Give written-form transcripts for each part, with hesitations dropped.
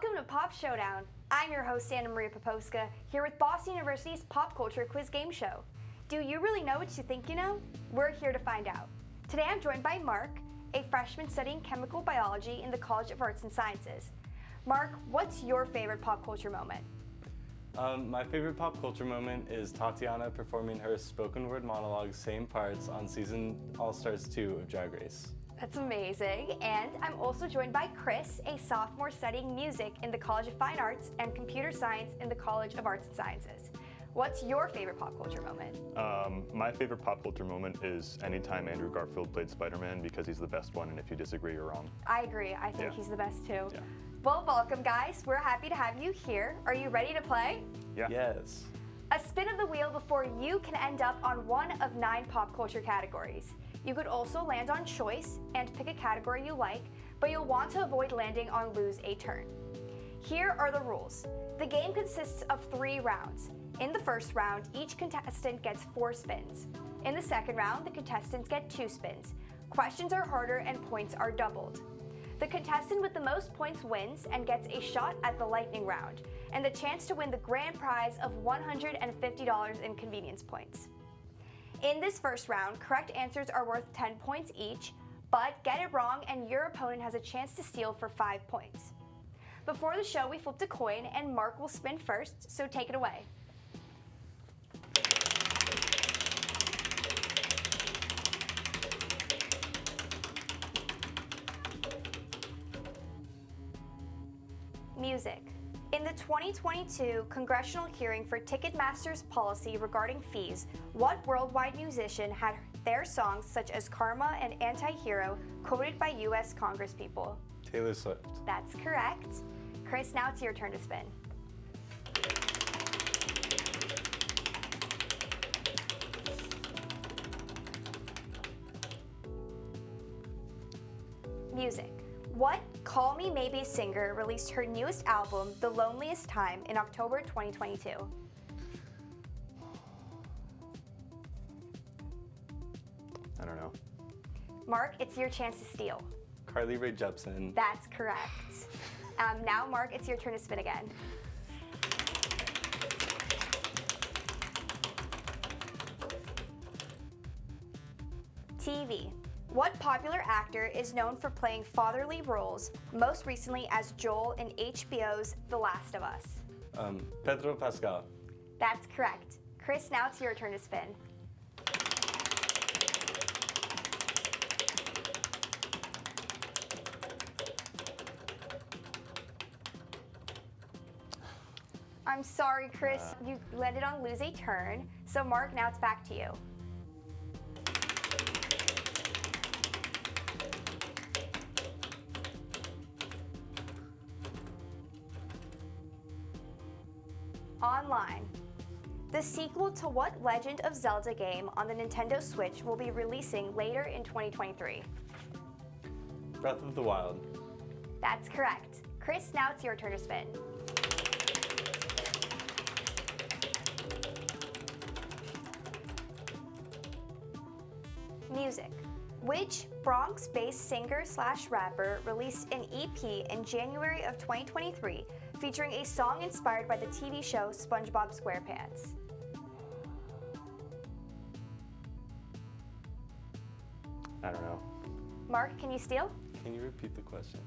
Welcome to Pop Showdown. I'm your host, Anna Maria Poposka, here with Boston University's Pop Culture Quiz Game Show. Do you really know what you think you know? We're here to find out. Today I'm joined by Mark, a freshman studying chemical biology in the College of Arts and Sciences. Mark, what's your favorite pop culture moment? My favorite pop culture moment is Tatiana performing her spoken word monologue same parts on season All-Stars 2 of Drag Race. That's amazing. And I'm also joined by Chris, a sophomore studying music in the College of Fine Arts and computer science in the College of Arts and Sciences. What's your favorite pop culture moment? My favorite pop culture moment is anytime Andrew Garfield played Spider-Man because he's the best one, and if you disagree, you're wrong. I agree. I think he's the best too. Yeah. Well, welcome guys. We're happy to have you here. Are you ready to play? Yeah. Yes. A spin of the wheel before you can end up on one of 9 pop culture categories. You could also land on choice and pick a category you like, but you'll want to avoid landing on lose a turn. Here are the rules. The game consists of 3 rounds. In the first round, each contestant gets 4 spins. In the second round, the contestants get 2 spins. Questions are harder and points are doubled. The contestant with the most points wins and gets a shot at the lightning round, and the chance to win the grand prize of $150 in convenience points. In this first round, correct answers are worth 10 points each, but get it wrong and your opponent has a chance to steal for 5 points. Before the show, we flipped a coin and Mark will spin first, so take it away. Music. In the 2022 congressional hearing for Ticketmaster's policy regarding fees, what worldwide musician had their songs such as Karma and Anti-Hero quoted by U.S. Congresspeople? Taylor Swift. That's correct. Chris, now it's your turn to spin. Music. What Call Me Maybe singer released her newest album, The Loneliest Time, in October 2022? I don't know. Mark, it's your chance to steal. Carly Rae Jepsen. That's correct. Now, Mark, it's your turn to spin again. TV. What popular actor is known for playing fatherly roles, most recently as Joel in HBO's The Last of Us? Pedro Pascal. That's correct. Chris, now it's your turn to spin. I'm sorry, Chris, you landed on lose a turn. So Mark, now it's back to you. Online. The sequel to what Legend of Zelda game on the Nintendo Switch will be releasing later in 2023? Breath of the Wild. That's correct. Chris, now it's your turn to spin. Music. Which Bronx-based singer/rapper released an EP in January of 2023 featuring a song inspired by the TV show SpongeBob SquarePants? I don't know. Mark, can you steal? Can you repeat the question?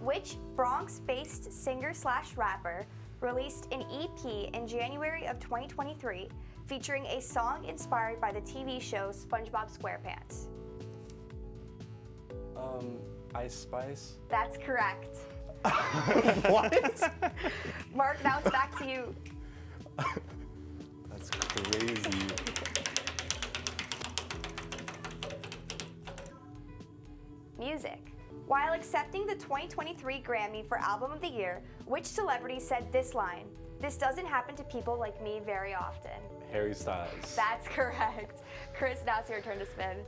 Which Bronx-based singer/rapper released an EP in January of 2023 featuring a song inspired by the TV show SpongeBob SquarePants? Ice Spice. That's correct. What? Mark, now it's back to you. That's crazy. Music. While accepting the 2023 Grammy for Album of the Year, which celebrity said this line? "This doesn't happen to people like me very often." Harry Styles. That's correct. Chris, now it's your turn to spin.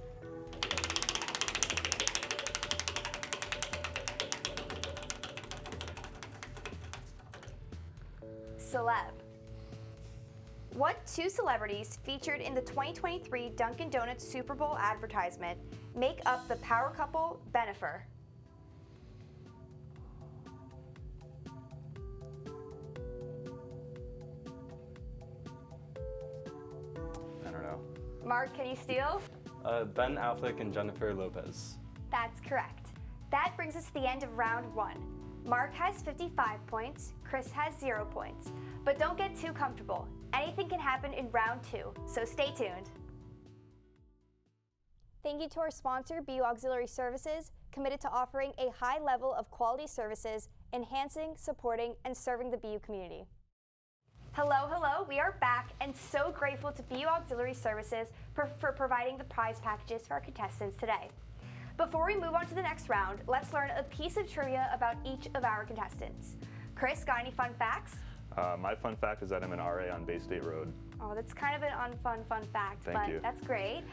Celeb. What 2 celebrities featured in the 2023 Dunkin' Donuts Super Bowl advertisement make up the power couple Bennifer? Mark, can you steal? Ben Affleck and Jennifer Lopez. That's correct. That brings us to the end of round 1. Mark has 55 points, Chris has 0 points. But don't get too comfortable. Anything can happen in round 2, so stay tuned. Thank you to our sponsor, BU Auxiliary Services, committed to offering a high level of quality services, enhancing, supporting, and serving the BU community. Hello, we are back and so grateful to BU Auxiliary Services for providing the prize packages for our contestants today. Before we move on to the next round, let's learn a piece of trivia about each of our contestants. Chris, got any fun facts? My fun fact is that I'm an RA on Bay State Road. Oh, that's kind of an unfun fun fact, Thank you. That's great.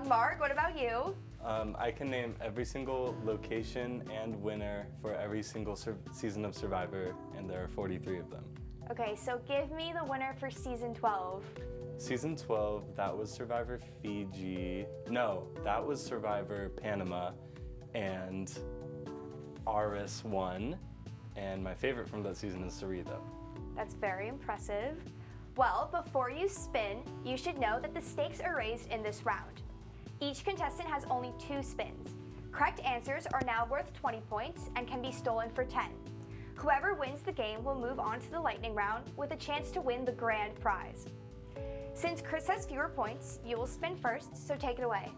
Mark, what about you? I can name every single location and winner for every single season of Survivor, and there are 43 of them. Okay, so give me the winner for season 12. Season 12, that was Survivor Fiji. No, that was Survivor Panama, and Aris won. And my favorite from that season is Sarita. That's very impressive. Well, before you spin, you should know that the stakes are raised in this round. Each contestant has only 2 spins. Correct answers are now worth 20 points and can be stolen for 10. Whoever wins the game will move on to the lightning round with a chance to win the grand prize. Since Chris has fewer points, you will spin first, so take it away.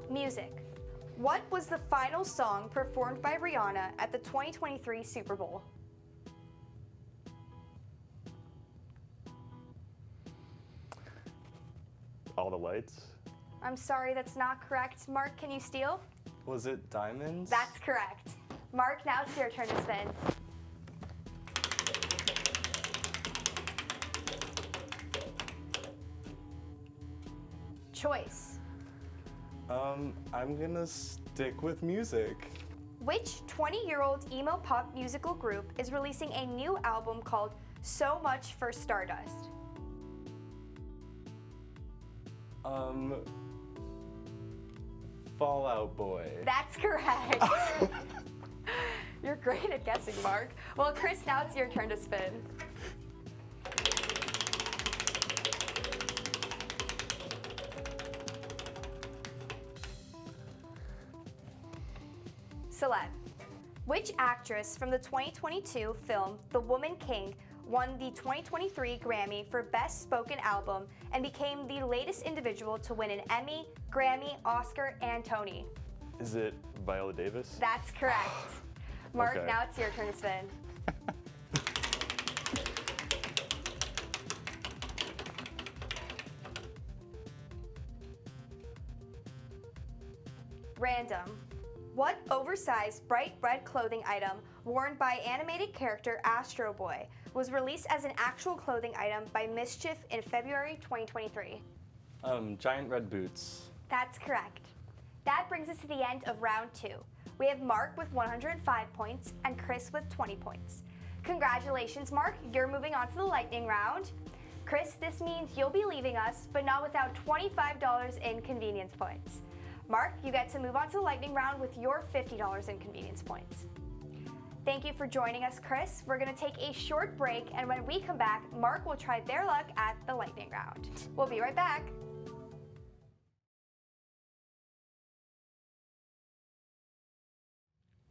Music. What was the final song performed by Rihanna at the 2023 Super Bowl? All the lights. I'm sorry, that's not correct. Mark, can you steal? Was it Diamonds? That's correct. Mark, now it's your turn to spin. Choice. I'm gonna stick with music. Which 20-year-old emo pop musical group is releasing a new album called So Much for Stardust? Fall Out Boy. That's correct. You're great at guessing, Mark. Well, Chris, now it's your turn to spin. Celeb. Which actress from the 2022 film The Woman King won the 2023 Grammy for Best Spoken Album and became the latest individual to win an Emmy, Grammy, Oscar, and Tony? Is it Viola Davis? That's correct. Mark, Okay. now it's your turn to spin. Random. What oversized bright red clothing item worn by animated character Astro Boy was released as an actual clothing item by Mischief in February 2023? Giant red boots. That's correct. That brings us to the end of round 2. We have Mark with 105 points and Chris with 20 points. Congratulations, Mark. You're moving on to the lightning round. Chris, this means you'll be leaving us, but not without $25 in convenience points. Mark, you get to move on to the lightning round with your $50 in convenience points. Thank you for joining us, Chris. We're going to take a short break, and when we come back, Mark will try their luck at the lightning round. We'll be right back.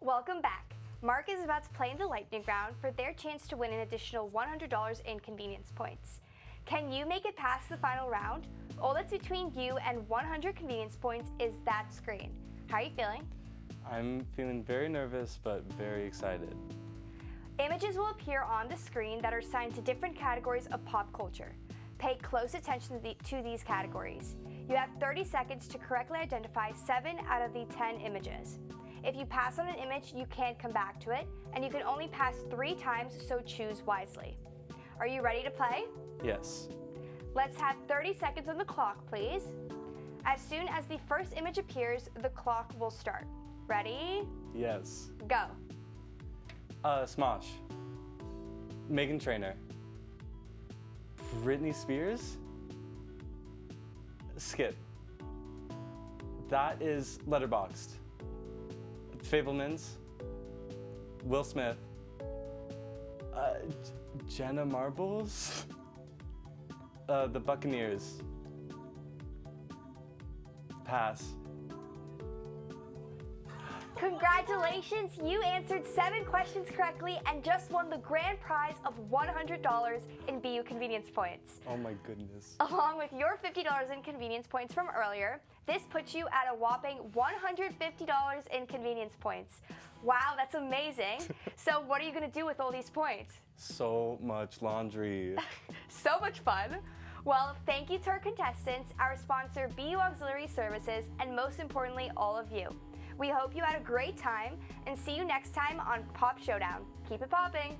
Welcome back. Mark is about to play in the lightning round for their chance to win an additional $100 in convenience points. Can you make it past the final round? All that's between you and 100 convenience points is that screen. How are you feeling? I'm feeling very nervous, but very excited. Images will appear on the screen that are assigned to different categories of pop culture. Pay close attention to these categories. You have 30 seconds to correctly identify 7 out of the 10 images. If you pass on an image, you can't come back to it, and you can only pass 3 times, so choose wisely. Are you ready to play? Yes. Let's have 30 seconds on the clock, please. As soon as the first image appears, the clock will start. Ready? Yes. Go. Smosh. Meghan Trainor. Britney Spears. Skip. That is Letterboxd. Fablemans, Will Smith, Jenna Marbles, the Buccaneers. Pass. Congratulations, you answered 7 questions correctly and just won the grand prize of $100 in BU convenience points. Oh my goodness. Along with your $50 in convenience points from earlier, this puts you at a whopping $150 in convenience points. Wow, that's amazing. So what are you going to do with all these points? So much laundry. So much fun. Well, thank you to our contestants, our sponsor BU Auxiliary Services, and most importantly, all of you. We hope you had a great time and see you next time on Pop Showdown. Keep it popping!